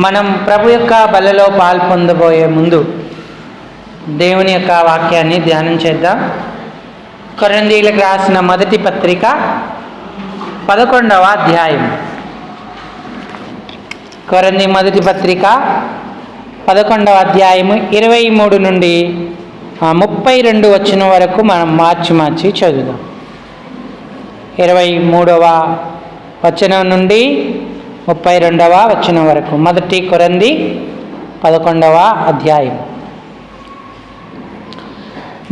మనం ప్రభు యొక్క బలలో పాల్పొందబోయే ముందు దేవుని యొక్క వాక్యాన్ని ధ్యానం చేద్దాం. కొరింథీయులకు రాసిన మొదటి పత్రిక 11వ అధ్యాయం. కొరింథీ మొదటి పత్రిక 11వ అధ్యాయము 23 నుండి 32 వచనం వరకు మనం మార్చి చదువుదాం. 23వ వచనం నుండి 32వ వచనం వరకు. మొదటి కొరింథీ 11వ అధ్యాయం.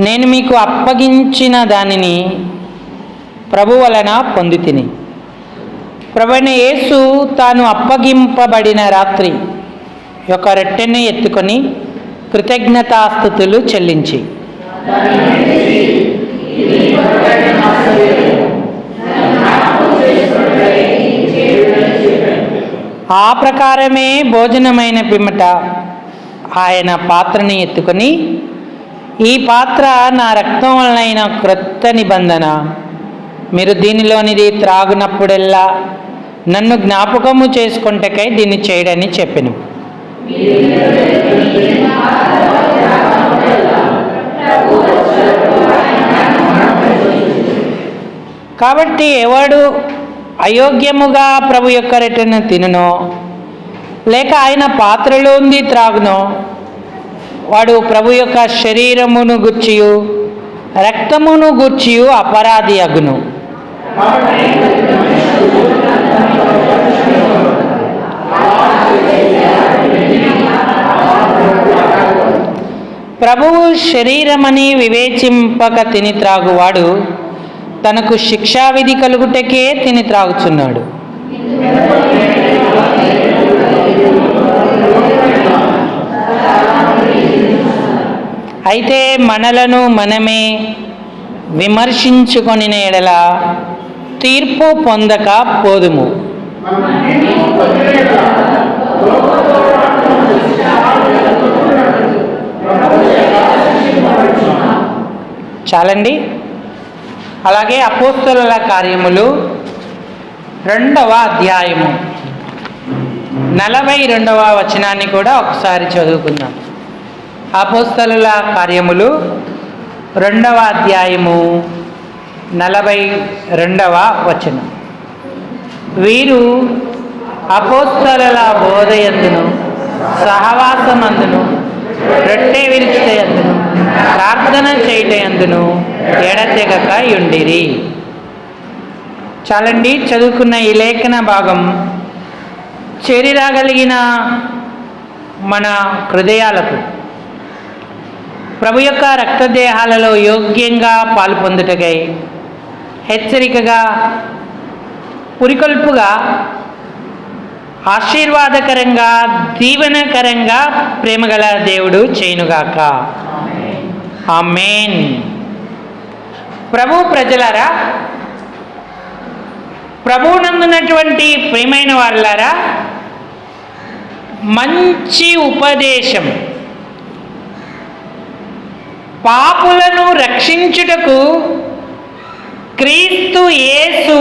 నేను మీకు అప్పగించిన దానిని ప్రభు వలన పొందితిని. ప్రభువైన యేసు తాను అప్పగింపబడిన రాత్రి యొక్క రొట్టెని ఎత్తుకొని కృతజ్ఞతాస్తుతులు చెల్లించి, ఆ ప్రకారమే భోజనమైన పిమ్మట ఆయన పాత్రని ఎత్తుకొని, ఈ పాత్ర నా రక్తం వలనైన క్రొత్త నిబంధన, మీరు దీనిలోనిది త్రాగునప్పుడెల్లా నన్ను జ్ఞాపకము చేసుకొనుటకై దీన్ని చేయడని చెప్పెను. కాబట్టి ఎవడు అయోగ్యముగా ప్రభు యొక్క రొట్టెను తినునో లేక ఆయన పాత్రలో ఉంది త్రాగునో వాడు ప్రభు యొక్క శరీరమును గూర్చియు రక్తమును గూర్చియు అపరాధి అగును. ప్రభువు శరీరమని వివేచింపక తిని త్రాగువాడు తనకు శిక్షావిధి కలుగుటకే తిని త్రాగుచున్నాడు. అయితే మనలను మనమే విమర్శించుకొనిన ఎడల తీర్పు పొందక పోదుము. చాలండి. అలాగే అపోస్తలుల కార్యములు 2వ అధ్యాయము 42వ వచనాన్ని కూడా ఒకసారి చదువుకుందాం. అపోస్తలుల కార్యములు 2వ అధ్యాయము 42వ వచనం. వీరు అపోస్తలుల బోధయందును సహవాసమందును రొట్టె విరుచుటయందును ప్రార్థన చేయుటయందును ఎడతెగక యుండిరి. చాలండి. చదువుకున్న ఈ లేఖన భాగం చేరిరాగలిగిన మన హృదయాలకు ప్రభు యొక్క రక్తదేహాలలో యోగ్యంగా పాల్పొందుటకై హెచ్చరికగా, పురికొల్పుగా, ఆశీర్వాదకరంగా, దీవెనకరంగా ప్రేమగల దేవుడు చేయునుగాక. ఆమేన్. ప్రభు ప్రజలారా, ప్రభువునందున్నటువంటి ప్రియమైన వారులారా, మంచి ఉపదేశం పాపులను రక్షించుటకు క్రీస్తు యేసు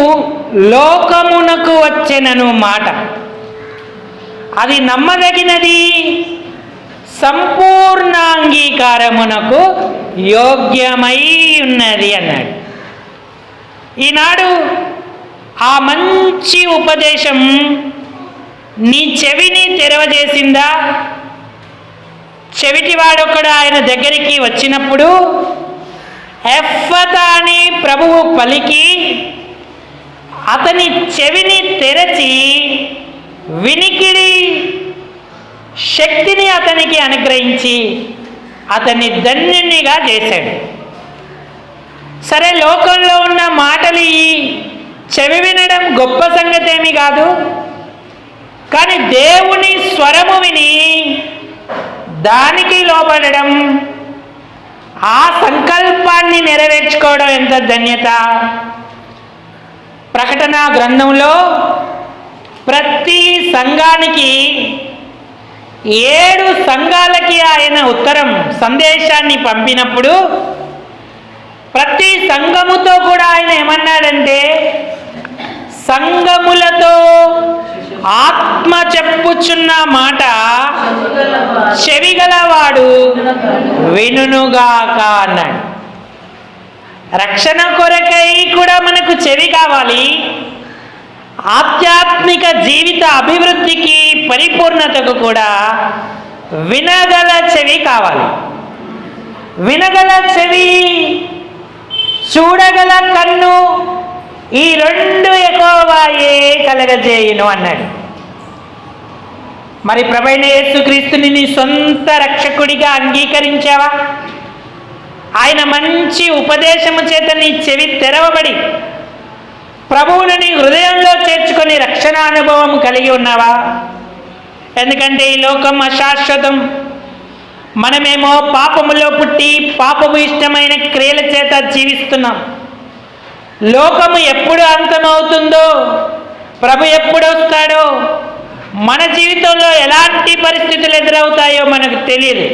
లోకమునకు వచ్చెనను మాట అది నమ్మదగినది, సంపూర్ణ అంగీకారమునకు యోగ్యమై ఉన్నది అన్నాడు. ఈనాడు ఆ మంచి ఉపదేశం నీ చెవిని తెరవజేసిందా? చెవిటివాడొకడు ఆయన దగ్గరికి వచ్చినప్పుడు ఎఫ్ఫతా అని ప్రభువు పలికి అతని చెవిని తెరచి వినికిడి శక్తిని అతనికి అనుగ్రహించి అతన్ని ధన్యునిగా చేశాడు. సరే, లోకంలో ఉన్న మాటలు ఈ చెవి వినడం గొప్ప సంగతేమీ కాదు. కానీ దేవుని స్వరము విని దానికి లోబడడం, ఆ సంకల్పాన్ని నెరవేర్చుకోవడం ఎంత ధన్యత. ప్రకటన గ్రంథంలో ప్రతి సంఘానికి 7 సంఘాలకి ఆయన ఉత్తరం సందేశాన్ని పంపినప్పుడు ప్రతి సంఘముతో కూడా ఆయన ఏమన్నాడంటే, సంఘములతో ఆత్మ చెప్పుచున్న మాట చెవిగలవాడు వినుగాక అన్నాడు. రక్షణ కొరకై కూడా మనకు చెవి కావాలి. ఆధ్యాత్మిక జీవిత అభివృద్ధికి పరిపూర్ణతకు కూడా వినగల చెవి కావాలి. వినగల చెవి, చూడగల కన్ను, ఈ రెండు యెహోవాయే కలగజేయును అన్నాడు. మరి ప్రభువైన యేసుక్రీస్తుని నీ సొంత రక్షకుడిగా అంగీకరించావా? ఆయన మంచి ఉపదేశము చేత నీ చెవి తెరవబడి ప్రభువును నీ హృదయంలో చేర్చుకొని రక్షణ అనుభవం కలిగి ఉన్నావా? ఎందుకంటే ఈ లోకం అశాశ్వతం. మనమేమో పాపములో పుట్టి పాపము ఇష్టమైన క్రియల చేత జీవిస్తున్నాం. లోకము ఎప్పుడు అంతమవుతుందో, ప్రభు ఎప్పుడు వస్తాడో, మన జీవితంలో ఎలాంటి పరిస్థితులు ఎదురవుతాయో మనకు తెలియదు.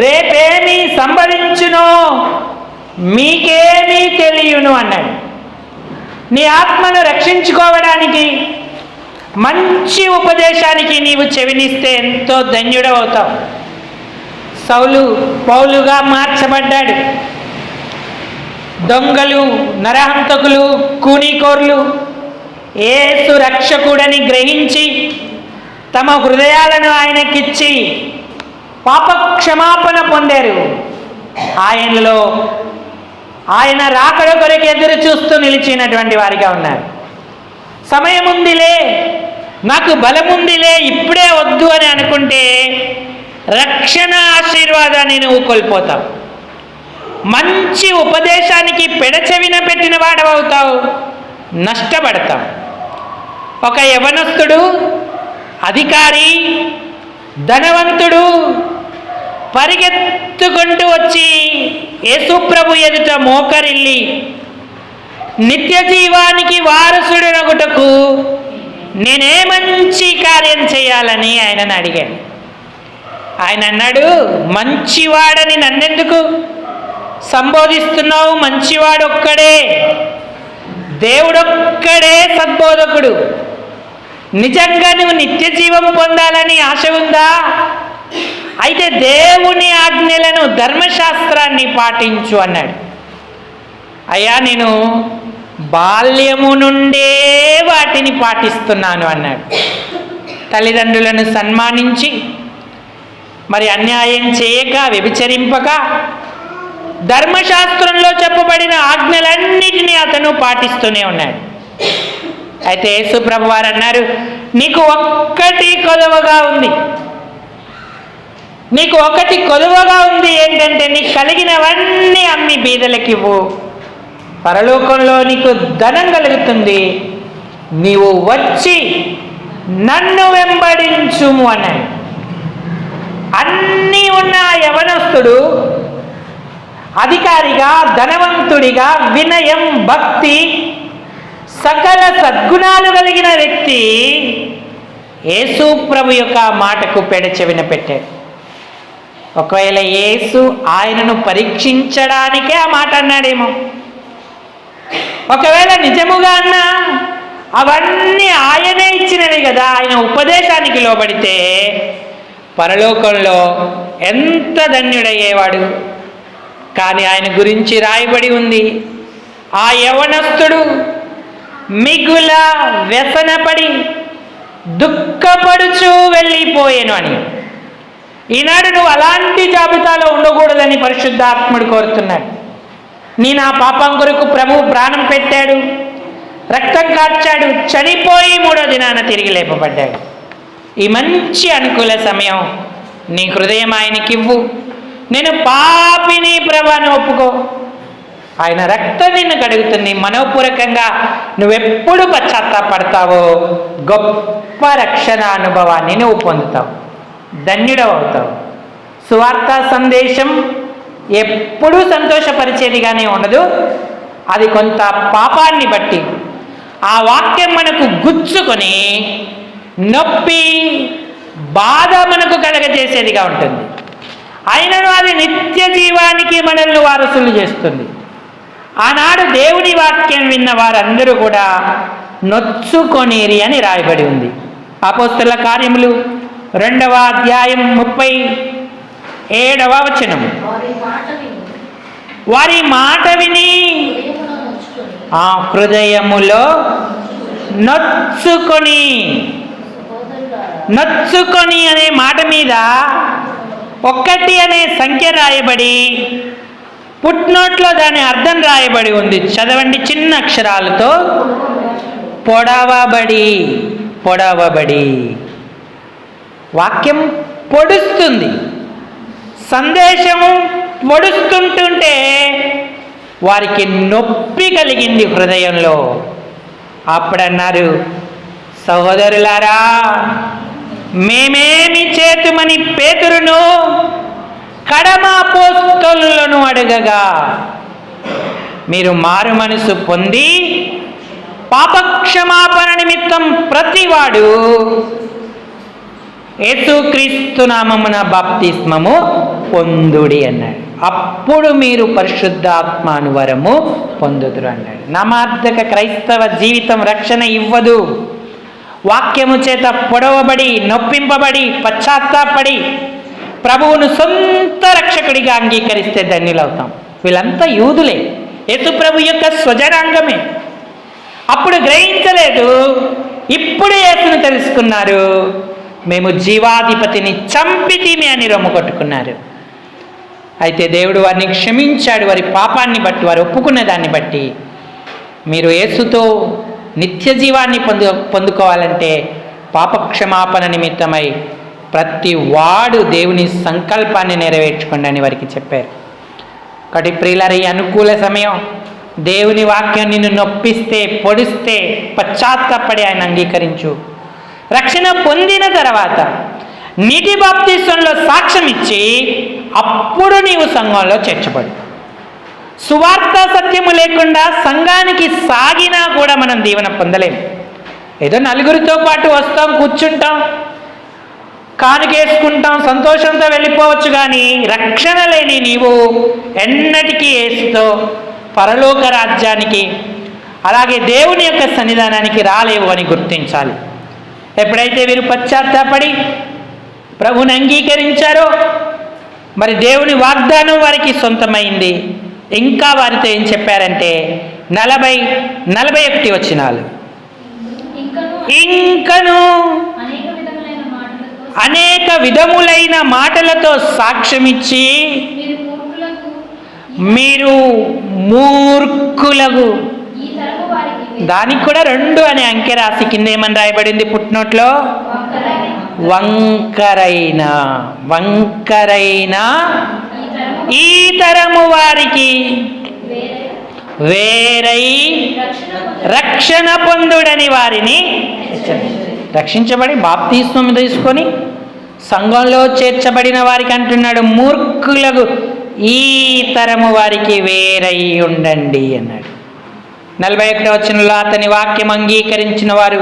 రేపేమి సంభవించునో మీకేమీ తెలియను అన్నాడు. నీ ఆత్మను రక్షించుకోవడానికి మంచి ఉపదేశానికి నీవు చెవినిస్తే ఎంతో ధన్యుడవుతావు. సౌలు పౌలుగా మార్చబడ్డాడు. దొంగలు, నరహంతకులు, కూనీకోర్లు యేసు రక్షకుడని గ్రహించి తమ హృదయాలను ఆయనకిచ్చి పాప క్షమాపణ పొందారు. ఆయనలో ఆయన రాకడ కొరకు ఎదురు చూస్తూ నిలిచినటువంటి వారిగా ఉన్నారు. సమయం ఉందిలే, నాకు బలముందిలే, ఇప్పుడే వద్దు అని అనుకుంటే రక్షణ ఆశీర్వాదాన్ని నువ్వు కోల్పోతావు. మంచి ఉపదేశానికి పెడచెవిన పెట్టిన వాడవవుతావు, నష్టపడతావు. ఒక యవనస్తుడు, అధికారి, ధనవంతుడు పరిగెత్తుకుంటూ వచ్చి యేసు ప్రభు ఎదుట మోకరిల్లి నిత్య జీవానికి వారసుడనగుటకు నేనే మంచి కార్యం చేయాలని ఆయనను అడిగాడు. ఆయన అన్నాడు, మంచివాడని నన్నెందుకు సంబోధిస్తున్నావు? మంచివాడొక్కడే, దేవుడొక్కడే సద్బోధకుడు. నిజంగా నువ్వు నిత్య జీవం పొందాలని ఆశ ఉందా? అయితే దేవుని ఆజ్ఞలను, ధర్మశాస్త్రాన్ని పాటించు అన్నాడు. అయ్యా, నేను బాల్యము నుండే వాటిని పాటిస్తున్నాను అన్నాడు. తల్లిదండ్రులను సన్మానించి, మరి అన్యాయం చేయక, వ్యభిచరింపక, ధర్మశాస్త్రంలో చెప్పబడిన ఆజ్ఞలన్నిటినీ అతను పాటిస్తూనే ఉన్నాడు. అయితే యేసు ప్రభు వారు అన్నారు, నీకు ఒక్కటి కొదవగా ఉంది. నీకు ఒకటి కొదువగా ఉంది. ఏంటంటే, నీకు కలిగినవన్నీ అమ్మి బీదలకివ్వు, పరలోకంలో నీకు ధనం కలుగుతుంది. నీవు వచ్చి నన్ను వెంబడించుము అన్నాడు. అన్నీ ఉన్న యవనస్తుడు అధికారిగా, ధనవంతుడిగా, వినయం, భక్తి, సకల సద్గుణాలు కలిగిన వ్యక్తి యేసు ప్రభు యొక్క మాటకు పెడచెవిన పెట్టాడు. ఒకవేళ యేసు ఆయనను పరీక్షించడానికే ఆ మాట అన్నాడేమో. ఒకవేళ నిజముగా అన్నా అవన్నీ ఆయనే ఇచ్చినవి కదా. ఆయన ఉపదేశానికి లోబడితే పరలోకంలో ఎంత ధన్యుడయ్యేవాడు. కానీ ఆయన గురించి రాయబడి ఉంది, ఆ యవనస్తుడు మిగుల వ్యసనపడి దుఃఖపడుచూ వెళ్ళిపోయాను అని. ఈనాడు నువ్వు అలాంటి జాబితాలో ఉండకూడదని పరిశుద్ధాత్ముడు కోరుతున్నాడు. నీ నా పాపం కొరకు ప్రభువు ప్రాణం పెట్టాడు, రక్తం కార్చాడు, చనిపోయి 3వ దినాన తిరిగి లేపబడ్డాడు. ఈ మంచి అనుకూల సమయం నీ హృదయం ఆయనకివ్వు. నేను పాపిని ప్రభువుని ఒప్పుకో. ఆయన రక్తం నిన్ను కడుగుతుంది. మనోపూర్వకంగా నువ్వెప్పుడు పశ్చాత్తాపడతావో గొప్ప రక్షణ అనుభవాన్ని నువ్వు పొందుతావు, ధన్యుడవుతావు. సువార్త సందేశం ఎప్పుడూ సంతోషపరిచేదిగానే ఉండదు. అది కొంత పాపాన్ని బట్టి ఆ వాక్యం మనకు గుచ్చుకొని నొప్పి, బాధ మనకు కలగజేసేదిగా ఉంటుంది. అయినను అది నిత్య జీవానికి మనల్ని వారసులు చేస్తుంది. ఆనాడు దేవుని వాక్యం విన్న వారందరూ కూడా నొచ్చుకొనిరి అని రాయబడి ఉంది. అపోస్తలుల కార్యములు 2వ అధ్యాయం 37వ వచనం. వారి మాట విని ఆ హృదయములో నొచ్చుకొని అనే మాట మీద 1 అనే సంఖ్య రాయబడి పుట్నోట్లో దాని అర్థం రాయబడి ఉంది. చదవండి చిన్న అక్షరాలతో. పొడవబడి. వాక్యం పొడుస్తుంది, సందేశము పొడుస్తుంటుంటే వారికి నొప్పి కలిగింది హృదయంలో. అప్పుడన్నారు, సహోదరులారా, మేమేమి చేతుమని పేతురును కడమ అపోస్తలులను అడగగా మీరు మారు మనసు పొంది పాపక్షమాపణ నిమిత్తం ప్రతివాడు యేసుక్రీస్తు నామమున బాప్తిస్మము పొందుడి అన్నాడు. అప్పుడు మీరు పరిశుద్ధాత్మను వరము పొందుదురు అన్నాడు. నామార్థక క్రైస్తవ జీవితం రక్షణ ఇవ్వదు. వాక్యము చేత పొడవబడి, నొప్పింపబడి, పశ్చాత్తాపడి ప్రభువును సొంత రక్షకుడిగా అంగీకరిస్తే ధన్యులవుతాం. వీళ్ళంతా యూదులే, యేసు ప్రభు యొక్క స్వజనాంగమే. అప్పుడు గ్రహించలేదు, ఇప్పుడు యేసును తెలుసుకున్నారు. మేము జీవాధిపతిని చంపితిమి అని రొమ్ము కొట్టుకున్నారు. అయితే దేవుడు వారిని క్షమించాడు. వారి పాపాన్ని బట్టి, వారు ఒప్పుకున్న దాన్ని బట్టి. మీరు యేసుతో నిత్య జీవాన్ని పొందుకోవాలంటే పాపక్షమాపణ నిమిత్తమై ప్రతి వాడు దేవుని సంకల్పాన్ని నెరవేర్చుకోండి అని వారికి చెప్పారు. కాబట్టి ప్రియులారా, ఈ అనుకూల సమయం, దేవుని వాక్యం నిన్ను నొప్పిస్తే, పొడిస్తే పశ్చాత్తాపడి ఆయన అంగీకరించు. రక్షణ పొందిన తర్వాత నీటి బాప్తిస్మంలో సాక్ష్యం ఇచ్చి అప్పుడు నీవు సంఘంలో చేర్చబడు. సువార్త సత్యము లేకుండా సంఘానికి సాగినా కూడా మనం దీవెన పొందలేం. ఏదో నలుగురితో పాటు వస్తాం, కూర్చుంటాం, కానుకేసుకుంటాం, సంతోషంతో వెళ్ళిపోవచ్చు. కానీ రక్షణ లేని నీవు ఎన్నటికీ యేసుతో పరలోక రాజ్యానికి, అలాగే దేవుని యొక్క సన్నిధానానికి రాలేవు అని గుర్తించాలి. ఎప్పుడైతే వీరు పశ్చాత్తాపడి ప్రభుని అంగీకరించారో మరి దేవుని వాగ్దానం వారికి సొంతమైంది. ఇంకా వారితో ఏం చెప్పారంటే 40-41 వచనాలు. ఇంకను అనేక విధములైన మాటలతో సాక్ష్యమిచ్చి మీరు మూర్ఖులకు, దానికి కూడా 2 అనే అంకె రాసి కింద ఏమని రాయబడింది పుట్నోట్లో? వంకరైన ఈ తరము వారికి వేరై రక్షణ పొందుడని వారిని రక్షించబడి బాప్తిస్మం తీసుకొని సంఘంలో చేర్చబడిన వారికి అంటున్నాడు, మూర్ఖులకు ఈ తరము వారికి వేరై ఉండండి అన్నాడు. 41వ వచనంలో అతని వాక్యం అంగీకరించిన వారు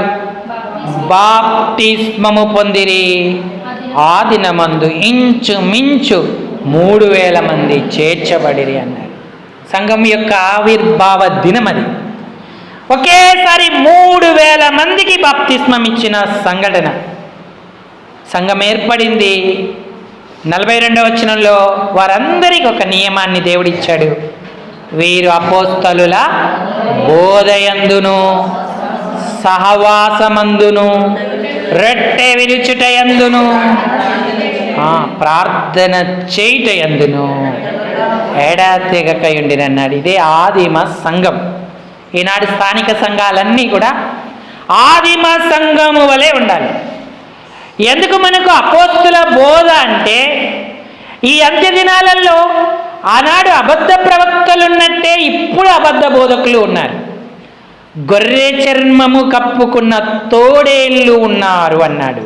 బాప్తిస్మము పొందిరి. ఆ దినమందు ఇంచుమించు 3000 మంది చేర్చబడిరి అన్నాడు. సంఘం యొక్క ఆవిర్భావ దినం అది. ఒకేసారి 3000 మందికి బాప్తిస్మం ఇచ్చిన సంఘటన. సంఘం ఏర్పడింది. 42వ వచనంలో వారందరికీ ఒక నియమాన్ని దేవుడిచ్చాడు. వీరు అపోస్తలుల బోధయందును, సహవాసమందును, రొట్టె విరుచుటయందును, ప్రార్థన చేయుటయందును ఎడతెగకయుండిరన్నాడు. ఇదే ఆదిమ సంఘం. ఈనాడు స్థానిక సంఘాలన్నీ కూడా ఆదిమ సంఘము వలె ఉండాలి. ఎందుకు మనకు అపోస్తుల బోధ అంటే, ఈ అంత్య దినాలలో ఆనాడు అబద్ధ ప్రవక్తలు ఉన్నట్టే ఇప్పుడు అబద్ధ బోధకులు ఉన్నారు. గొర్రె చర్మము కప్పుకున్న తోడేళ్ళు ఉన్నారు అన్నాడు.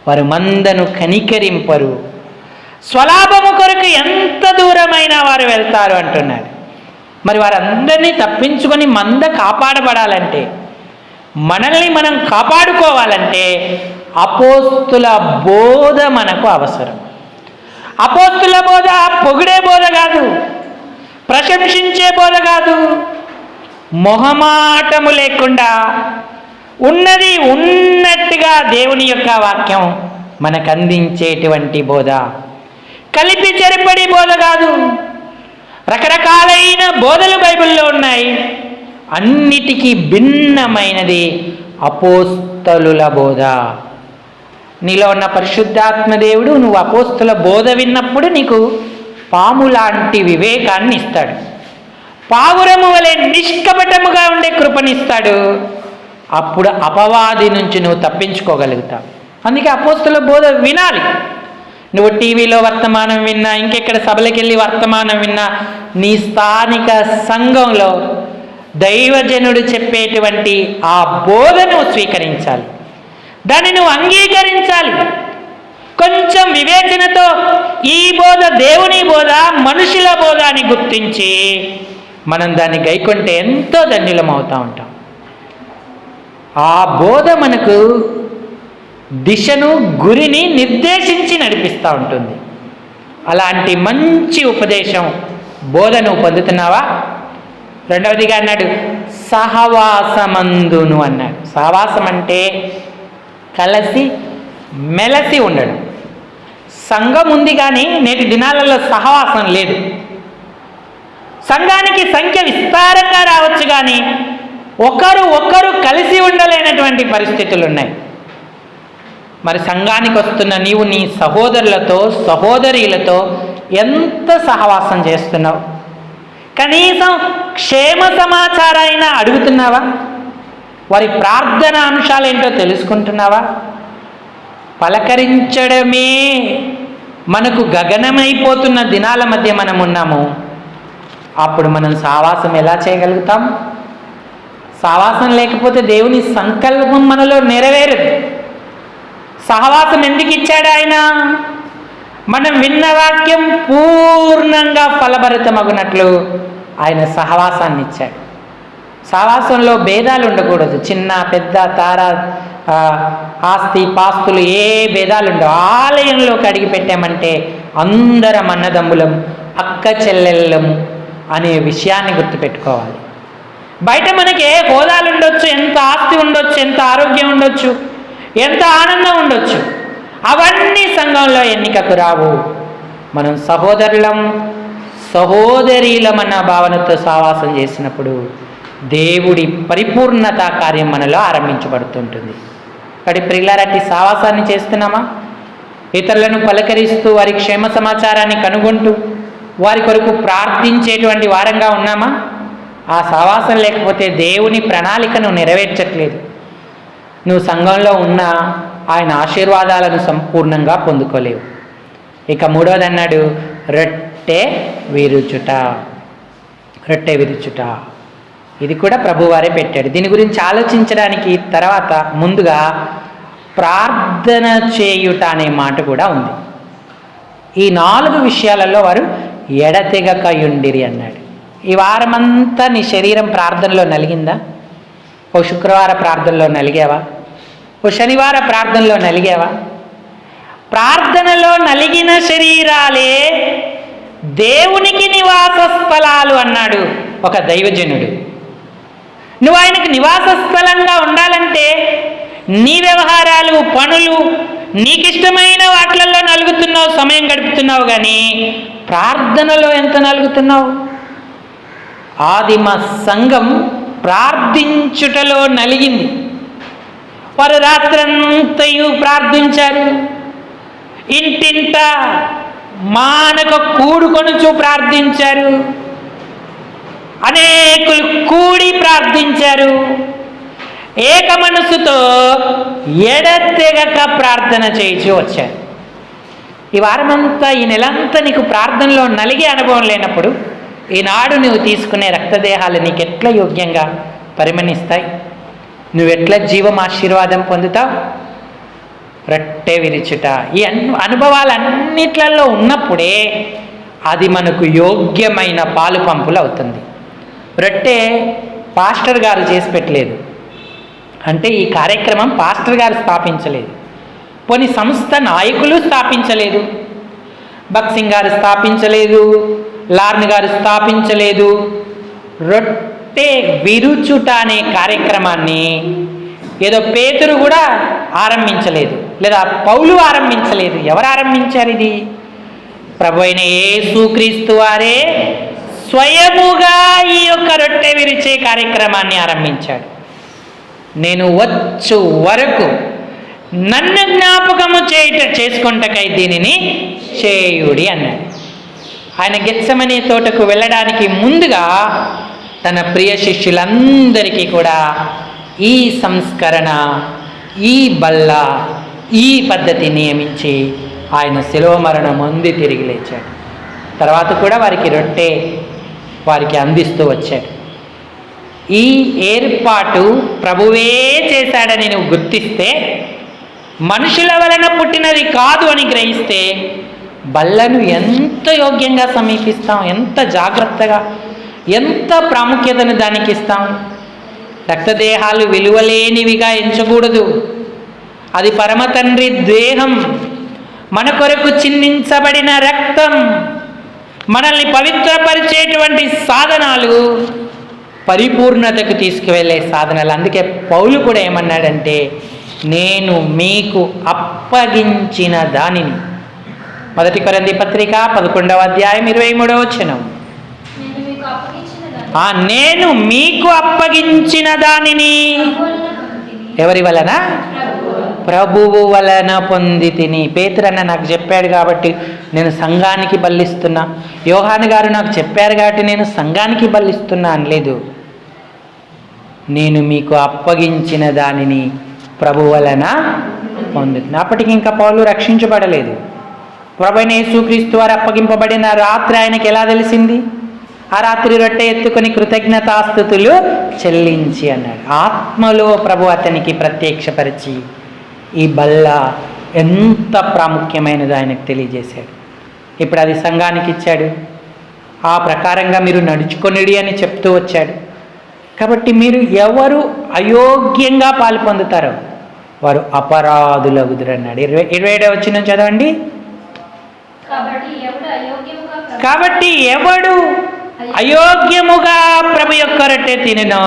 వారు మందను కనికరింపరు, స్వలాభము కొరకు ఎంత దూరమైనా వారు వెళ్తారు అంటున్నాడు. మరి వారందరినీ తప్పించుకొని మంద కాపాడబడాలంటే, మనల్ని మనం కాపాడుకోవాలంటే అపోస్తుల బోధ మనకు అవసరం. అపోస్తుల బోధ పొగిడే బోధ కాదు, ప్రశంసించే బోధ కాదు, మొహమాటము లేకుండా ఉన్నది ఉన్నట్టుగా దేవుని యొక్క వాక్యం మనకు అందించేటువంటి బోధ. కలిపి చెరపడి బోధ కాదు. రకరకాలైన బోధలు బైబిల్లో ఉన్నాయి. అన్నిటికీ భిన్నమైనది అపోస్తలుల బోధ. నీలో ఉన్న పరిశుద్ధాత్మ దేవుడు నువ్వు అపోస్తల బోధ విన్నప్పుడు నీకు పాము లాంటి వివేకాన్ని ఇస్తాడు. పావురము వలె నిష్కపటముగా ఉండే కృపనిస్తాడు. అప్పుడు అపవాది నుంచి నువ్వు తప్పించుకోగలుగుతావు. అందుకే అపోస్తల బోధ వినాలి. నువ్వు టీవీలో వర్తమానం విన్నా, ఇంకెక్కడ సభలకు వెళ్ళి వర్తమానం విన్నా, నీ స్థానిక సంఘంలో దైవజనుడు చెప్పేటువంటి ఆ బోధను స్వీకరించాలి. దాన్ని నువ్వు అంగీకరించాలి. కొంచెం వివేచనతో ఈ బోధ దేవుని బోధ, మనుషుల బోధ అని గుర్తించి మనం దాన్ని గైకొంటే ఎంతో ధన్యులం అవుతూ ఉంటాం. ఆ బోధ మనకు దిశను, గురిని నిర్దేశించి నడిపిస్తూ ఉంటుంది. అలాంటి మంచి ఉపదేశం బోధను పొందుతున్నావా? రెండవదిగా అన్నాడు సహవాసమందును అన్నాడు. సహవాసం అంటే కలిసి మెలసి ఉండడం. సంఘం ఉంది కానీ నేటి దినాలలో సహవాసం లేదు. సంఘానికి సంఖ్య విస్తారంగా రావచ్చు కానీ ఒకరు కలిసి ఉండలేనటువంటి పరిస్థితులు ఉన్నాయి. మరి సంఘానికి వస్తున్న నీవు నీ సహోదరులతో, సహోదరీలతో ఎంత సహవాసం చేస్తున్నావు? కనీసం క్షేమ సమాచారాన్ని అడుగుతున్నావా? వారి ప్రార్థన అంశాలు ఏంటో తెలుసుకుంటున్నావా? పలకరించడమే మనకు గగనమైపోతున్న దినాల మధ్య మనం ఉన్నాము. అప్పుడు మనం సహవాసం ఎలా చేయగలుగుతాం? సహవాసం లేకపోతే దేవుని సంకల్పం మనలో నెరవేరదు. సహవాసం ఎందుకు ఇచ్చాడు ఆయన? మనం విన్న వాక్యం పూర్ణంగా ఫలభరితమగునట్లు ఆయన సహవాసాన్ని ఇచ్చాడు. సహవాసంలో భేదాలు ఉండకూడదు. చిన్న పెద్ద తార ఆస్తి పాస్తులు ఏ భేదాలు ఉండవు. ఆలయంలోకి అడిగి పెట్టామంటే అందరం అన్నదమ్ములం, అక్క చెల్లెళ్ళం అనే విషయాన్ని గుర్తుపెట్టుకోవాలి. బయట మనకి ఏ హోదాలు ఉండొచ్చు, ఎంత ఆస్తి ఉండొచ్చు, ఎంత ఆరోగ్యం ఉండొచ్చు, ఎంత ఆనందం ఉండొచ్చు, అవన్నీ సంఘంలో ఎన్నికకు రావు. మనం సహోదరులం, సహోదరీలమన్న భావనతో సహవాసం చేసినప్పుడు దేవుడి పరిపూర్ణత కార్యం మనలో ఆరంభించబడుతుంటుంది. కాబట్టి ప్రియులారటి సహవాసాన్ని చేస్తున్నామా? ఇతరులను పలకరిస్తూ వారి క్షేమ సమాచారాన్ని కనుగొంటూ వారి కొరకు ప్రార్థించేటువంటి వారంగా ఉన్నామా? ఆ సహవాసం లేకపోతే దేవుని ప్రణాళికను నెరవేర్చట్లేదు. నువ్వు సంఘంలో ఉన్న ఆయన ఆశీర్వాదాలను సంపూర్ణంగా పొందుకోలేవు. ఇక మూడవది అన్నాడు రొట్టె విరుచుట. రొట్టె విరుచుట ఇది కూడా ప్రభువారే పెట్టాడు. దీని గురించి ఆలోచించడానికి తర్వాత ముందుగా ప్రార్థన చేయుట అనే మాట కూడా ఉంది. ఈ 4 విషయాలలో వారు ఎడతెగకయుండిరి అన్నాడు. ఈ వారమంతా నీ శరీరం ప్రార్థనలో నలిగిందా? ఓ శుక్రవార ప్రార్థనలో నలిగావా? ఓ శనివార ప్రార్థనలో నలిగావా? ప్రార్థనలో నలిగిన శరీరాలే దేవునికి నివాస స్థలాలు అన్నాడు ఒక దైవజనుడు. నువ్వు ఆయనకు నివాస స్థలంగా ఉండాలంటే నీ వ్యవహారాలు, పనులు, నీకిష్టమైన వాటిల్లో నలుగుతున్నావు, సమయం గడుపుతున్నావు. కానీ ప్రార్థనలో ఎంత నలుగుతున్నావు? ఆదిమ సంఘం ప్రార్థించుటలో నలిగింది. వారు రాత్రంతయు ప్రార్థించారు. ఇంటింట మానక కూడుకొనుచు ప్రార్థించారు. అనేకులు కూడి ప్రార్థించారు. ఏక మనసుతో ఎడతెగక ప్రార్థన చేయించి వచ్చారు. ఈ వారమంతా, ఈ నెలంతా నీకు ప్రార్థనలో నలిగే అనుభవం లేనప్పుడు ఈనాడు నువ్వు తీసుకునే రక్తదేహాలు నీకు ఎట్లా యోగ్యంగా పరిమణిస్తాయి? నువ్వెట్లా జీవం ఆశీర్వాదం పొందుతావు? రొట్టె విరుచుట ఈ అనుభవాలన్నిట్లలో ఉన్నప్పుడే అది మనకు యోగ్యమైన పాలు పంపులు అవుతుంది. రొట్టె పాస్టర్ గారు చేసి పెట్టలేదు, అంటే ఈ కార్యక్రమం పాస్టర్ గారు స్థాపించలేదు, పోనీ సంస్థ నాయకులు స్థాపించలేదు, బక్సింగ్ గారు స్థాపించలేదు, లార్న్ గారు స్థాపించలేదు. రొట్టె రొట్టె విరుచుట అనే కార్యక్రమాన్ని ఏదో పేతురు కూడా ఆరంభించలేదు, లేదా పౌలు ఆరంభించలేదు. ఎవరు ఆరంభించారు? ఇది ప్రభు అయిన యేసుక్రీస్తు వారే స్వయముగా ఈ యొక్క రొట్టె విరిచే కార్యక్రమాన్ని ఆరంభించాడు. నేను వచ్చు వరకు నన్ను జ్ఞాపకము చేసుకొంటకై దీనిని చేయుడి అన్నాడు. ఆయన గెత్సెమనే తోటకు వెళ్ళడానికి ముందుగా తన ప్రియ శిష్యులందరికీ కూడా ఈ సంస్కరణ, ఈ బల్ల, ఈ పద్ధతి నియమించి ఆయన శిలువ మరణం పొంది తిరిగి లేచాడు. తర్వాత కూడా వారికి రొట్టె వారికి అందిస్తూ వచ్చాడు. ఈ ఏర్పాటు ప్రభువే చేశాడని నువ్వు గుర్తిస్తే, మనుషుల వలన పుట్టినది కాదు అని గ్రహిస్తే, బల్లను ఎంత యోగ్యంగా సమీపిస్తాం, ఎంత జాగ్రత్తగా, ఎంత ప్రాముఖ్యతను దానికి ఇస్తాం. రక్తదేహాలు విలువలేనివిగా ఎంచకూడదు. అది పరమ తండ్రి దేహం, మన కొరకు చిందించబడిన రక్తం, మనల్ని పవిత్రపరిచేటువంటి సాధనాలు, పరిపూర్ణతకు తీసుకువెళ్ళే సాధనాలు. అందుకే పౌలు కూడా ఏమన్నాడంటే, నేను మీకు అప్పగించిన దానిని, 1 కొరింథీ పత్రిక 11వ అధ్యాయం 23వ వచనం, నేను మీకు అప్పగించిన దానిని ఎవరి వలన? ప్రభువు వలన పొంది తిని. పేతురన్న నాకు చెప్పాడు కాబట్టి నేను సంఘానికి బల్లిస్తున్నా, యోహాను గారు నాకు చెప్పారు కాబట్టి నేను సంఘానికి బల్లిస్తున్నా అనలేదు. నేను మీకు అప్పగించిన దానిని ప్రభు వలన పొందుతున్నా. అప్పటికి ఇంకా పౌలు రక్షించబడలేదు. ప్రభువైన యేసుక్రీస్తు వారు అప్పగింపబడిన రాత్రి ఆయనకి ఎలా తెలిసింది? ఆ రాత్రి రొట్టె ఎత్తుకొని కృతజ్ఞతాస్తుతులు చెల్లించి అన్నాడు. ఆత్మలో ప్రభు అతనికి ప్రత్యక్షపరిచి ఈ బల్ల ఎంత ప్రాముఖ్యమైనదో ఆయనకు తెలియజేశాడు. ఇప్పుడు అది సంఘానికి ఇచ్చాడు. ఆ ప్రకారంగా మీరు నడుచుకొనిడి అని చెప్తూ వచ్చాడు. కాబట్టి మీరు ఎవరు అయోగ్యంగా పాలు పొందుతారో వారు అపరాధులగుదురన్నాడు. 27వ వచనం చదవండి. కాబట్టి ఎవడు అయోగ్యముగా ప్రభు యొక్క రొట్టె తినెనో,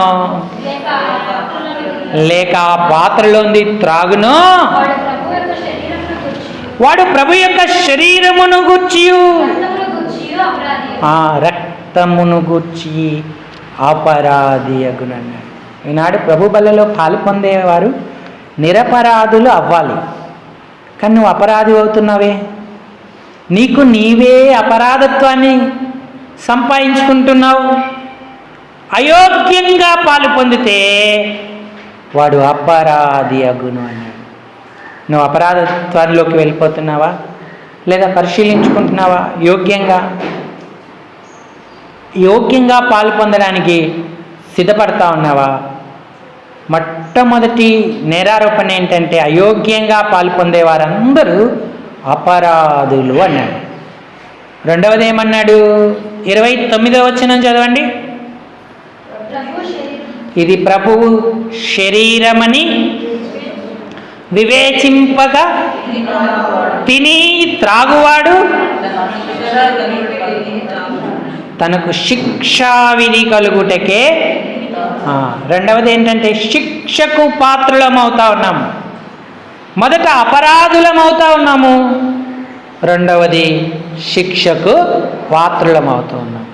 లేక పాత్రలోంది త్రాగునో, వాడు ప్రభు యొక్క శరీరమును గూర్చియు రక్తమును గూర్చి అపరాధి అగునన్నాడు. ఈనాడు ప్రభు బల్లలో పాలు పొందేవారు నిరపరాధులు అవ్వాలి. కానీ నువ్వు అపరాధి అవుతున్నావే, నీకు నీవే అపరాధత్వాన్ని సంపాదించుకుంటున్నావు. అయోగ్యంగా పాలు పొందితే వాడు అపరాధి అగును అన్నాడు. నువ్వు అపరాధత్వాల్లోకి వెళ్ళిపోతున్నావా, లేదా పరిశీలించుకుంటున్నావా? యోగ్యంగా పాలు పొందడానికి సిద్ధపడతా ఉన్నావా? మొట్టమొదటి నేరారోపణ ఏంటంటే, అయోగ్యంగా పాలు పొందే వారందరూ అపరాధులు అన్నాడు. రెండవది ఏమన్నాడు? 29వ వచనం చదవండి. ఇది ప్రభువు శరీరమని వివేచింపగా తిని త్రాగువాడు తనకు శిక్షా విధి కలుగుటకే. రెండవది ఏంటంటే, శిక్షకు పాత్రులమవుతా ఉన్నాము. మొదట అపరాధులమవుతా ఉన్నాము, రెండవది శిక్షకు పాత్రులమవుతూ ఉన్నాము.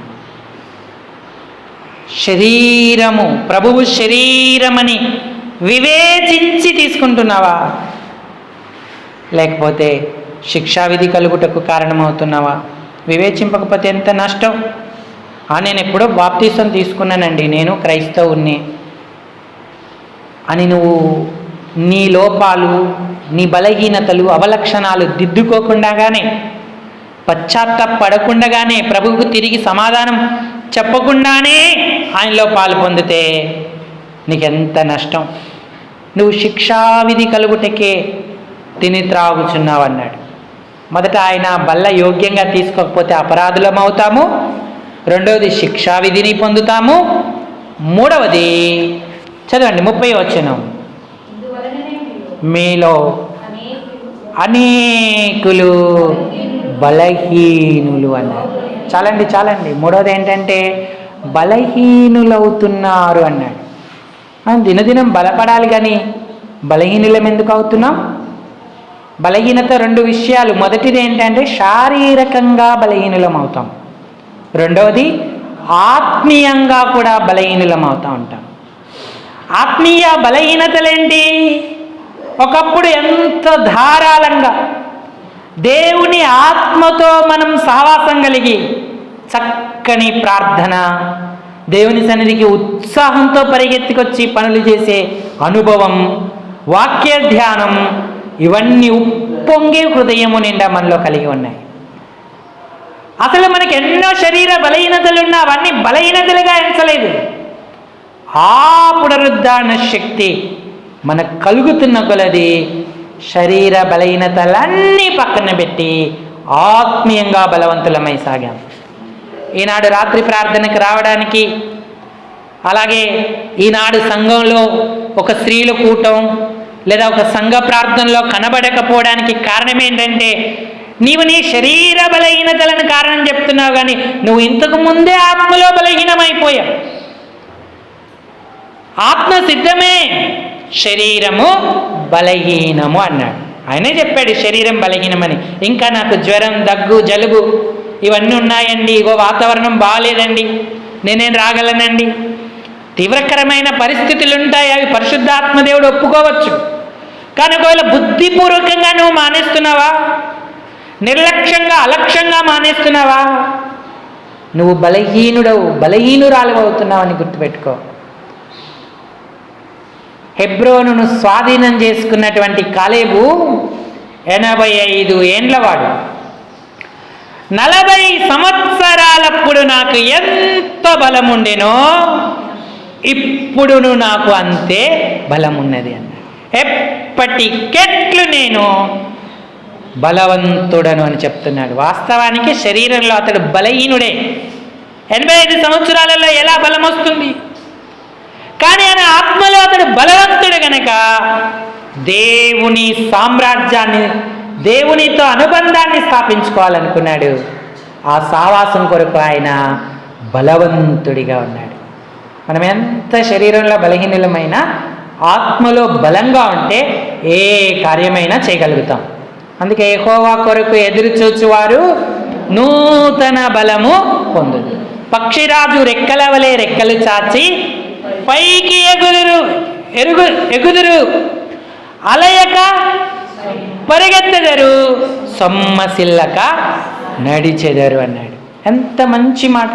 శరీరము, ప్రభువు శరీరమని వివేచించి తీసుకుంటున్నావా, లేకపోతే శిక్షావిధి కలుగుటకు కారణమవుతున్నావా? వివేచింపకపోతే ఎంత నష్టం. నేను ఎప్పుడో బాప్తీసం తీసుకున్నానండి, నేను క్రైస్తవుణ్ణి అని నువ్వు నీ లోపాలు, నీ బలహీనతలు, అవలక్షణాలు దిద్దుకోకుండానే, పశ్చాత్తాపడకుండానే, ప్రభువుకు తిరిగి సమాధానం చెప్పకుండానే ఆయనలో పాలు పొందితే నీకెంత నష్టం. నువ్వు శిక్షావిధి కలుగుటకే తిని త్రాగుచున్నావు అన్నాడు. మొదట ఆయన బల్ల యోగ్యంగా తీసుకోకపోతే అపరాధులం అవుతాము, రెండవది శిక్షావిధిని పొందుతాము, మూడవది చదవండి 30వ వచనం, మీలో అనేకులు బలహీనులు అన్నారు. చాలండి. మూడవది ఏంటంటే, బలహీనులవుతున్నారు అన్నాడు. మనం దినదినం బలపడాలి, కానీ బలహీనులం ఎందుకు అవుతున్నాం? బలహీనత 2 విషయాలు. మొదటిది ఏంటంటే శారీరకంగా బలహీనులం అవుతాం. రెండవది ఆత్మీయంగా కూడా బలహీనులం అవుతూ ఉంటాం. ఆత్మీయ బలహీనతలేంటి? ఒకప్పుడు ఎంత ధారాళంగా దేవుని ఆత్మతో మనం సహవాసం కలిగి చక్కని ప్రార్థన, దేవుని సన్నిధికి ఉత్సాహంతో పరిగెత్తుకొచ్చి పనులు చేసే అనుభవం, వాక్య ధ్యానం, ఇవన్నీ ఉప్పొంగే హృదయము నిండా మనలో కలిగి ఉన్నాయి. అసలు మనకి ఎన్నో శరీర బలహీనతలున్నా అవన్నీ బలహీనతలుగా ఎంచలేదు. ఆ పునరుద్ధారణ శక్తి మనకు కలుగుతున్న కొలది శరీర బలహీనతలన్నీ పక్కన పెట్టి ఆత్మీయంగా బలవంతులమై సాగాం. ఈనాడు రాత్రి ప్రార్థనకు రావడానికి, అలాగే ఈనాడు సంఘంలో ఒక స్త్రీల కూటం లేదా ఒక సంఘ ప్రార్థనలో కనబడకపోవడానికి కారణం ఏంటంటే నీవు నీ శరీర బలహీనతలను కారణం చెప్తున్నావు, కానీ నువ్వు ఇంతకు ముందే ఆత్మలో బలహీనమైపోయావు. ఆత్మ సిద్ధమే, శరీరము బలహీనము అన్నాడు. ఆయనే చెప్పాడు శరీరం బలహీనమని. ఇంకా నాకు జ్వరం, దగ్గు, జలుబు ఇవన్నీ ఉన్నాయండి, ఇగో వాతావరణం బాగాలేదండి, నేనేం రాగలనండి. తీవ్రకరమైన పరిస్థితులు ఉంటాయి, అవి పరిశుద్ధాత్మదేవుడు ఒప్పుకోవచ్చు. కానీ ఒకవేళ బుద్ధిపూర్వకంగా నువ్వు మానేస్తున్నావా, నిర్లక్ష్యంగా అలక్ష్యంగా మానేస్తున్నావా, నువ్వు బలహీనుడవు, బలహీనురాలు అవుతున్నావని గుర్తుపెట్టుకో. హెబ్రోనును స్వాధీనం చేసుకున్నటువంటి కాలేబు 85 ఏండ్లవాడు. 40 సంవత్సరాలప్పుడు నాకు ఎంత బలం ఉండేనో ఇప్పుడును నాకు అంతే బలం ఉన్నది అన్న. ఎప్పటికెట్లు నేను బలవంతుడను అని చెప్తున్నాడు. వాస్తవానికి శరీరంలో అతడు బలహీనుడే. 85 సంవత్సరాలలో ఎలా బలం వస్తుంది? కానీ ఆయన ఆత్మలో అతడు బలవంతుడు గనక దేవుని సామ్రాజ్యాన్ని, దేవునితో అనుబంధాన్ని స్థాపించుకోవాలనుకున్నాడు. ఆ సావాసం కొరకు ఆయన బలవంతుడిగా ఉన్నాడు. మనం ఎంత శరీరంలో బలహీనులమైనా ఆత్మలో బలంగా ఉంటే ఏ కార్యమైనా చేయగలుగుతాం. అందుకే యెహోవా కొరకు ఎదురు చూచువారు నూతన బలము పొందుదు. పక్షిరాజు రెక్కల వలె రెక్కలు చాచి పైకి ఎగుదురు, అలయక పరిగెత్తెదరు, సొమ్మసిల్లక నడిచెదరు అన్నాడు. ఎంత మంచి మాట!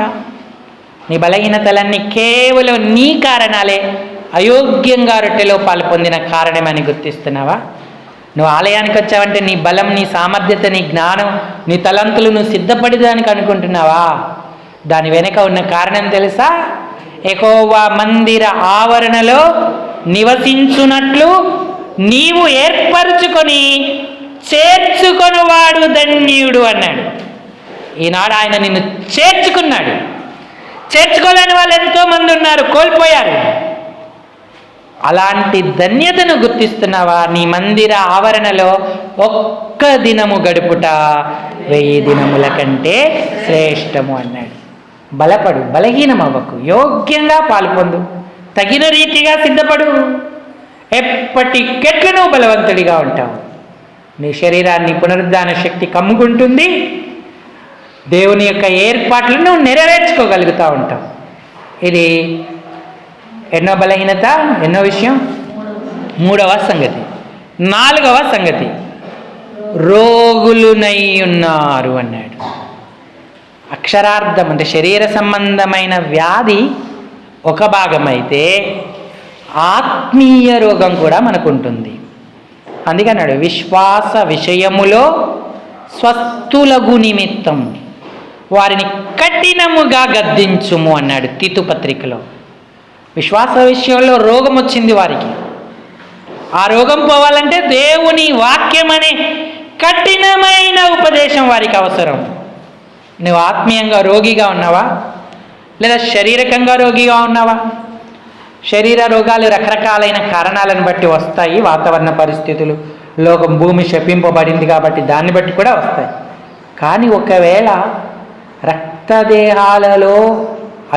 నీ బలహీనతలన్నీ కేవలం నీ కారణాలే, అయోగ్యంగా రొట్టెలో పాలు పొందిన కారణమని గుర్తిస్తున్నావా? నువ్వు ఆలయానికి వచ్చావంటే నీ బలం, నీ సామర్థ్యత, నీ జ్ఞానం, నీ తలంతులు నువ్వు సిద్ధపడేదానికి అనుకుంటున్నావా? దాని వెనుక ఉన్న కారణం తెలుసా? యెహోవా మందిర ఆవరణలో నివసించున్నట్లు నీవు ఏర్పరచుకొని చేర్చుకొనువాడు ధన్యుడు అన్నాడు. ఈనాడు ఆయన నిన్ను చేర్చుకున్నాడు. చేర్చుకోలేని వాళ్ళు ఎంతోమంది ఉన్నారు, కోల్పోయారు. అలాంటి ధన్యతను గుర్తిస్తున్నావా? నీ మందిర ఆవరణలో ఒక్క దినము గడుపుట 1000 దినముల కంటే శ్రేష్టము అన్నాడు. బలపడు, బలహీనమవ్వకు, యోగ్యంగా పాల్పొందు, తగిన రీతిగా సిద్ధపడు. ఎప్పటికెట్లు నువ్వు బలవంతుడిగా ఉంటావు. నీ శరీరాన్ని పునరుద్ధాన శక్తి కమ్ముకుంటుంది. దేవుని యొక్క ఏర్పాట్లను నువ్వు నెరవేర్చుకోగలుగుతూ ఉంటావు. ఇది ఎన్నో బలహీనత, ఎన్నో విషయం. 3వ సంగతి. 4వ సంగతి, రోగులునై ఉన్నారు అన్నాడు. అక్షరార్థం అంటే శరీర సంబంధమైన వ్యాధి ఒక భాగమైతే ఆత్మీయ రోగం కూడా మనకుంటుంది. అందుకన్నాడు విశ్వాస విషయములో స్వస్థులగు నిమిత్తం వారిని కఠినముగా గద్దించుము అన్నాడు తీతు పత్రికలో. విశ్వాస విషయంలో రోగం వచ్చింది వారికి. ఆ రోగం పోవాలంటే దేవుని వాక్యం అనే కఠినమైన ఉపదేశం వారికి అవసరం. నువ్వు ఆత్మీయంగా రోగిగా ఉన్నావా, లేదా శారీరకంగా రోగిగా ఉన్నావా? శరీర రోగాలు రకరకాలైన కారణాలను బట్టి వస్తాయి. వాతావరణ పరిస్థితులు, లోకం, భూమి శపింపబడింది కాబట్టి దాన్ని బట్టి కూడా వస్తాయి. కానీ ఒకవేళ రక్తదేహాలలో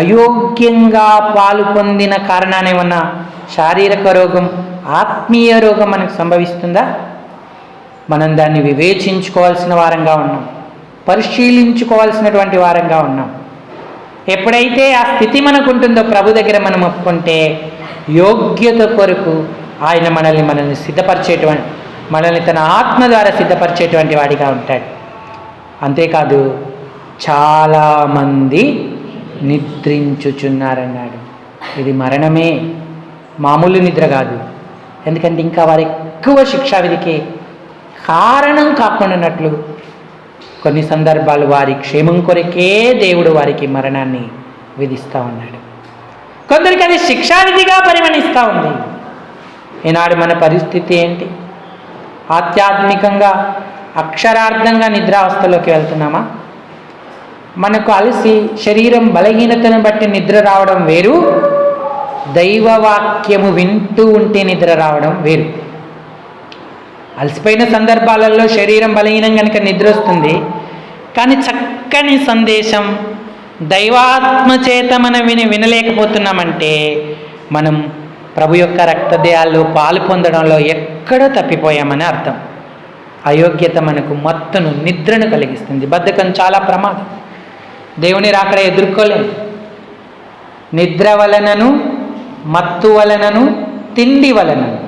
అయోగ్యంగా పాలు పొందిన కారణాన ఏమన్నా శారీరక రోగం, ఆత్మీయ రోగం మనకు సంభవిస్తుందా? మనం దాన్ని వివేచించుకోవాల్సిన వారంగా ఉన్నాం, పరిశీలించుకోవాల్సినటువంటి వారంగా ఉన్నాం. ఎప్పుడైతే ఆ స్థితి మనకు ఉంటుందో ప్రభు దగ్గర మనం ఒప్పుకుంటే యోగ్యత కొరకు ఆయన మనల్ని సిద్ధపరిచేటువంటి, మనల్ని తన ఆత్మ ద్వారా సిద్ధపరిచేటువంటి వాడిగా ఉంటాడు. అంతేకాదు చాలామంది నిద్రించుచున్నారన్నాడు. ఇది మరణమే, మామూలు నిద్ర కాదు. ఎందుకంటే ఇంకా వారు ఎక్కువ శిక్షావిధికి కారణం కాకుండానట్లు కొన్ని సందర్భాలు వారి క్షేమం కొరకే దేవుడు వారికి మరణాన్ని విధిస్తూ ఉన్నాడు. కొందరికి అది శిక్షావిధిగా పరిగణిస్తూ ఉంది. ఈనాడు మన పరిస్థితి ఏంటి? ఆధ్యాత్మికంగా అక్షరార్థంగా నిద్రావస్థలోకి వెళ్తున్నామా? మనకు అలసి శరీరం బలహీనతను బట్టి నిద్ర రావడం వేరు, దైవవాక్యము వింటూ ఉంటే నిద్ర రావడం వేరు. అలసిపోయిన సందర్భాలలో శరీరం బలహీనం కనుక నిద్ర వస్తుంది. కానీ చక్కని సందేశం దైవాత్మ చేత మనం వినలేకపోతున్నామంటే మనం ప్రభు యొక్క రక్తదేహాల్లో పాలు పొందడంలో ఎక్కడో తప్పిపోయామని అర్థం. అయోగ్యత మనకు మత్తును, నిద్రను కలిగిస్తుంది. బద్ధకం చాలా ప్రమాదం. దేవుని రాకడ ఎదుర్కోలేము. నిద్ర వలనను, మత్తు వలనను, తిండి వలనను,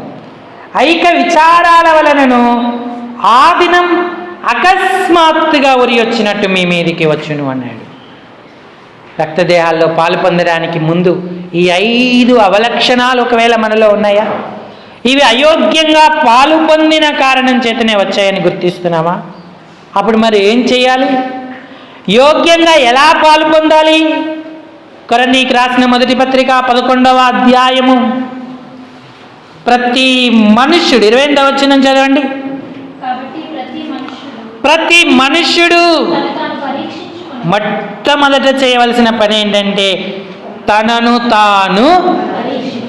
ఐక విచారాల వలనను ఆ దినం అకస్మాత్తుగా ఉరి వచ్చినట్టు మీ మీదికి వచ్చును అన్నాడు. రక్తదేహాల్లో పాలు పొందడానికి ముందు ఈ 5 అవలక్షణాలు ఒకవేళ మనలో ఉన్నాయా? ఇవి అయోగ్యంగా పాలు పొందిన కారణం చేతనే వచ్చాయని గుర్తిస్తున్నామా? అప్పుడు మరి ఏం చేయాలి? యోగ్యంగా ఎలా పాలు పొందాలి? కొరింథీయులకు రాసిన మొదటి పత్రిక 11వ అధ్యాయము ప్రతి మనుష్యుడు 28వ వచనం చదవండి. ప్రతి మనుష్యుడు మొట్టమొదట చేయవలసిన పని ఏంటంటే తనను తాను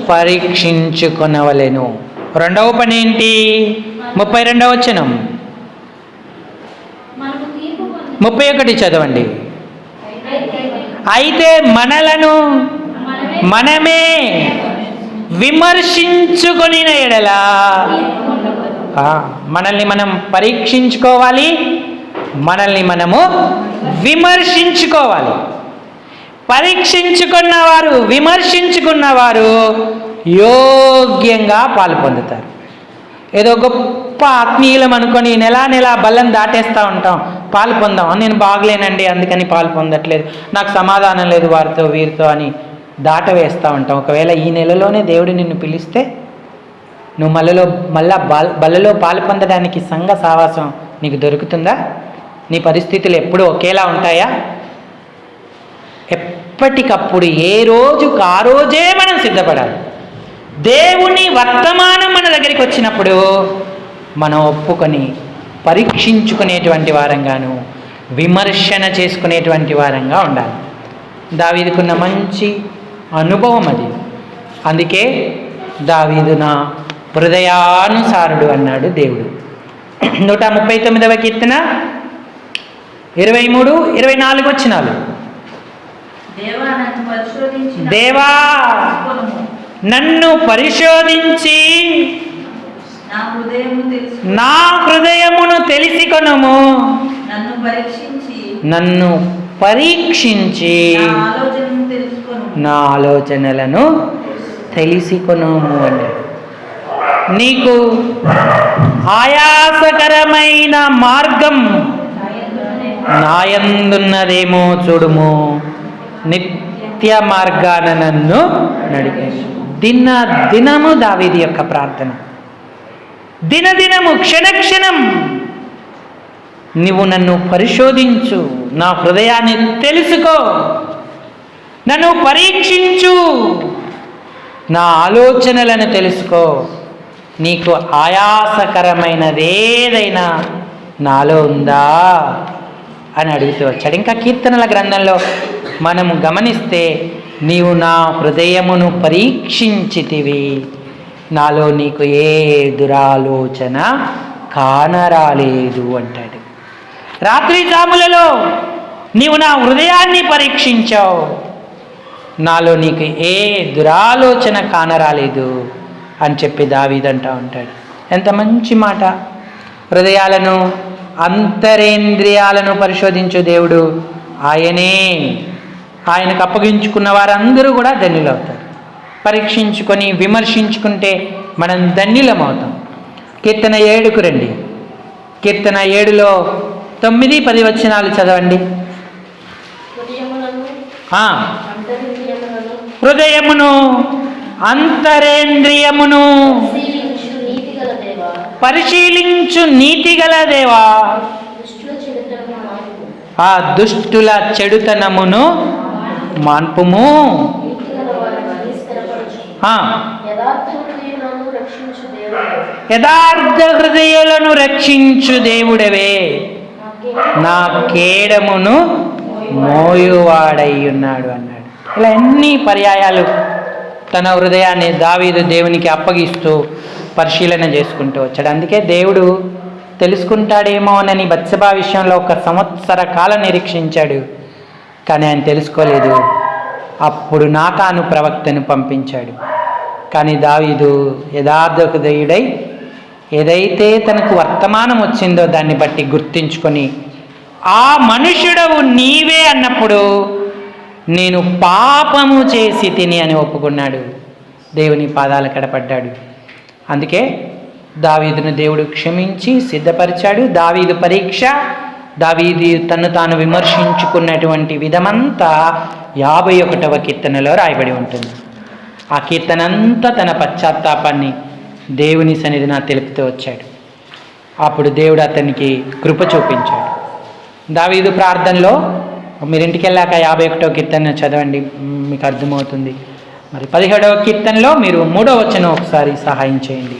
పరీక్షించుకొనవలెను. రెండవ పని ఏంటి? 32వ వచనం 31 చదవండి. అయితే మనలను మనమే విమర్శించుకొని ఎడల, మనల్ని మనం పరీక్షించుకోవాలి, మనల్ని మనము విమర్శించుకోవాలి. పరీక్షించుకున్నవారు, విమర్శించుకున్నవారు యోగ్యంగా పాలు పొందుతారు. ఏదో గొప్ప ఆత్మీయులం అనుకొని నెల బల్లం దాటేస్తూ ఉంటాం, పాలు పొందాం. నేను బాగలేనండి అందుకని పాలు పొందట్లేదు, నాకు సమాధానం లేదు వారితో వీరితో అని దాటవేస్తూ ఉంటాం. ఒకవేళ ఈ నెలలోనే దేవుడు నిన్ను పిలిస్తే నువ్వు మళ్ళా బల్లలో పాలు పొందడానికి సంఘ సావాసం నీకు దొరుకుతుందా? నీ పరిస్థితులు ఎప్పుడూ ఒకేలా ఉంటాయా? ఎప్పటికప్పుడు ఏ రోజుకు ఆ రోజే మనం సిద్ధపడాలి. దేవుని వర్తమానం మన దగ్గరికి వచ్చినప్పుడు మనం ఒప్పుకొని పరీక్షించుకునేటువంటి వారంగాను, విమర్శన చేసుకునేటువంటి వారంగా ఉండాలి. దావీదుకున్న మంచి అనుభవం అది. అందుకే దావీదు నా హృదయానుసారుడు అన్నాడు దేవుడు. 139వ కీర్తన 23, 24 వచనాలు. దేవా నన్ను పరిశోధించి నా హృదయమును తెలిసికొనుము, నన్ను పరీక్షించి నా ఆలోచనలను తెలిసికొనుము అన్నాడు. నీకు ఆయాసకరమైన మార్గం నాయందున్నదేమో చూడుము, నిత్య మార్గాన నన్ను నడిపించు. దినము దావీదు యొక్క ప్రార్థన. దినదినము, క్షణక్షణం నువ్వు నన్ను పరిశోధించు, నా హృదయాన్ని తెలుసుకో, నన్ను పరీక్షించు, నా ఆలోచనలను తెలుసుకో, నీకు ఆయాసకరమైనదేదైనా నాలో ఉందా అని అడుగుతూ వచ్చాడు. ఇంకా కీర్తనల గ్రంథంలో మనము గమనిస్తే నీవు నా హృదయమును పరీక్షించితివి, నాలో నీకు ఏ దురాలోచన కానరాలేదు అంటాడు. రాత్రి జాములలో నీవు నా హృదయాన్ని పరీక్షించావు, నాలో నీకు ఏ దురాలోచన కానరాలేదు అని చెప్పి దావీదు అంటూ ఉంటాడు. ఎంత మంచి మాట. హృదయాలను అంతరేంద్రియాలను పరిశోధించు దేవుడు ఆయనే. ఆయనకు అప్పగించుకున్న వారందరూ కూడా ధన్యులవుతారు. పరీక్షించుకొని విమర్శించుకుంటే మనం ధన్యులమవుతాం. కీర్తన 7కు రండి. కీర్తన 7లో 9-10 వచనాలు చదవండి. హృదయమును అంతరేంద్రియమును పరిశీలించు నీతిగల దేవా, ఆ దుష్టుల చెడుతనమును మాన్పుము. యథార్థ హృదయులను రక్షించు దేవుడవే, నా కేడమును మోయువాడై ఉన్నాడు అన్నాడు. ఇలా ఎన్ని పర్యాయాలు తన హృదయాన్ని దావీదు దేవునికి అప్పగిస్తూ పరిశీలన చేసుకుంటూ వచ్చాడు. అందుకే దేవుడు తెలుసుకుంటాడేమోనని బత్షెబా విషయంలో 1 సంవత్సర కాలం నిరీక్షించాడు. కానీ ఆయన తెలుసుకోలేదు. అప్పుడు నాతాను ప్రవక్తను పంపించాడు. కానీ దావీదు యథార్థ హృదయుడై ఏదైతే తనకు వర్తమానం వచ్చిందో దాన్ని బట్టి గుర్తించుకొని, ఆ మనుషుడవు నీవే అన్నప్పుడు నేను పాపము చేసి తిని అని ఒప్పుకున్నాడు. దేవుని పాదాల కడపడ్డాడు. అందుకే దావీదును దేవుడు క్షమించి సిద్ధపరిచాడు. దావీదు పరీక్ష, దావీదు తను తాను విమర్శించుకున్నటువంటి విధమంతా 51వ కీర్తనలో రాయబడి ఉంటుంది. ఆ కీర్తనంతా తన పశ్చాత్తాపాన్ని దేవుని సన్నిధిన తెలుపుతూ వచ్చాడు. అప్పుడు దేవుడు అతనికి కృప చూపించాడు. దావీదు ప్రార్థనలో మీరు ఇంటికి వెళ్ళాక 51వ కీర్తన చదవండి, మీకు అర్థమవుతుంది. మరి 17వ కీర్తనలో మీరు 3వ వచనం ఒకసారి సహాయం చేయండి.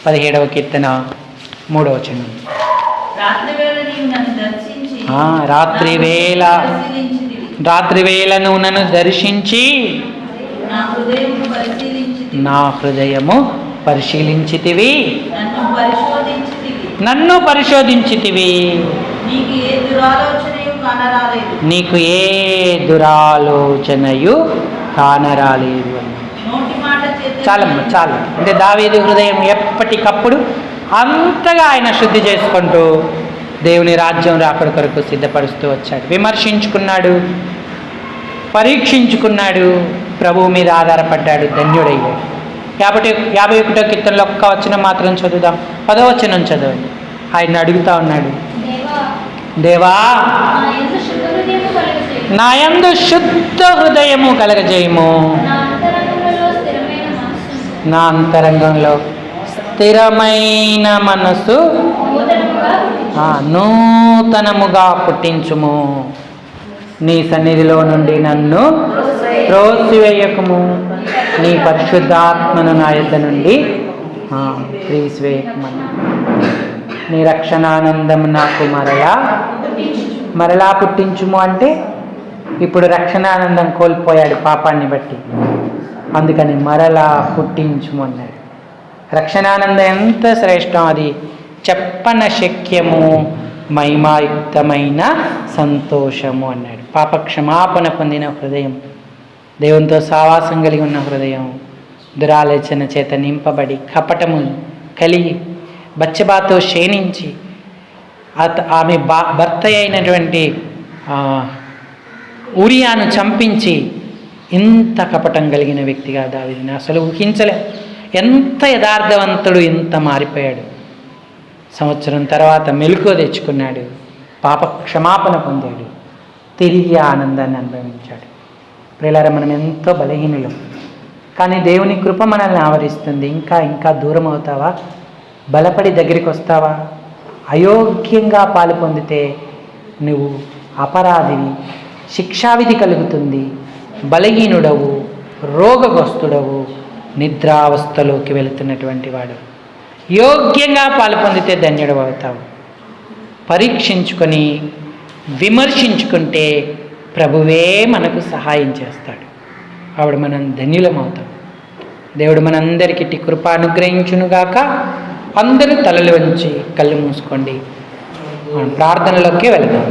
17వ కీర్తన 3వ వచనం. రాత్రివేళ నువ్వు నన్ను దర్శించి నా హృదయము పరిశీలించితివి, నన్ను పరిశోధించితివి, నీకు ఏ దురాలోచనయు కానరాలేదు అని. చాలమ్మ చాలు. అంటే దావీదు హృదయం ఎప్పటికప్పుడు అంతగా ఆయన శుద్ధి చేసుకుంటూ దేవుని రాజ్యం రాకడ కొరకు సిద్ధపరుస్తూ వచ్చాడు. విమర్శించుకున్నాడు, పరీక్షించుకున్నాడు, ప్రభువు మీద ఆధారపడ్డాడు, ధన్యుడయ్యాడు. 51వ కీర్తనలో 1 వచనం మాత్రం చదువుదాం. 10వ వచనం చదవండి. ఆయన అడుగుతా ఉన్నాడు, దేవా నా యందు శుద్ధ హృదయము కలగజేయము, నా అంతరంగంలో స్థిరమైన మనసు నూతనముగా పుట్టించుము, నీ సన్నిధిలో నుండి నన్ను త్రోసివేయకము, నీ పరిశుద్ధాత్మను నా యొద్ద నుండి తీసివేయకమని. నీ రక్షణానందము నాకు మరలా పుట్టించుము. అంటే ఇప్పుడు రక్షణానందం కోల్పోయాడు పాపాన్ని బట్టి, అందుకని మరలా పుట్టించుము అన్నాడు. రక్షణానందం ఎంత శ్రేష్టం, అది చెప్పన శక్యము, మహిమాయుక్తమైన సంతోషము అన్నాడు. పాప క్షమాపణ పొందిన హృదయం, దేవునితో సావాసం కలిగి ఉన్న హృదయం, దురాలోచన చేత నింపబడి కపటము కలిగి బత్షెబాతో శయనించి ఆమె భర్త అయినటువంటి ఊరియాను చంపించి ఇంత కపటం కలిగిన వ్యక్తిగా దావీదుని అసలు ఊహించలే. ఎంత యథార్థవంతుడు, ఎంత మారిపోయాడు. సంవత్సరం తర్వాత మెలకువ తెచ్చుకున్నాడు, పాప క్షమాపణ పొందాడు, తిరిగి ఆనందాన్ని అనుభవించాడు. ప్రియులారా, మనం ఎంతో బలహీనులం, కానీ దేవుని కృప మనల్ని ఆవరిస్తుంది. ఇంకా ఇంకా దూరం అవుతావా? బలపడి దగ్గరికి వస్తావా? అయోగ్యంగా పాలు పొందితే నువ్వు అపరాధివి, శిక్షావిధి కలుగుతుంది, బలహీనుడవు, రోగగ్రస్తుడవు, నిద్రావస్థలోకి వెళుతున్నటువంటి వాడు. యోగ్యంగా పాలు పొందితే ధన్యుడు అవుతావు. పరీక్షించుకొని విమర్శించుకుంటే ప్రభువే మనకు సహాయం చేస్తాడు. ఆవిడ మనం ధన్యులమవుతాం. దేవుడు మనందరికీ కృప అనుగ్రహించునుగాక. అందరూ తలలు వంచి కళ్ళు మూసుకోండి, ప్రార్థనలోకి వెళదాం.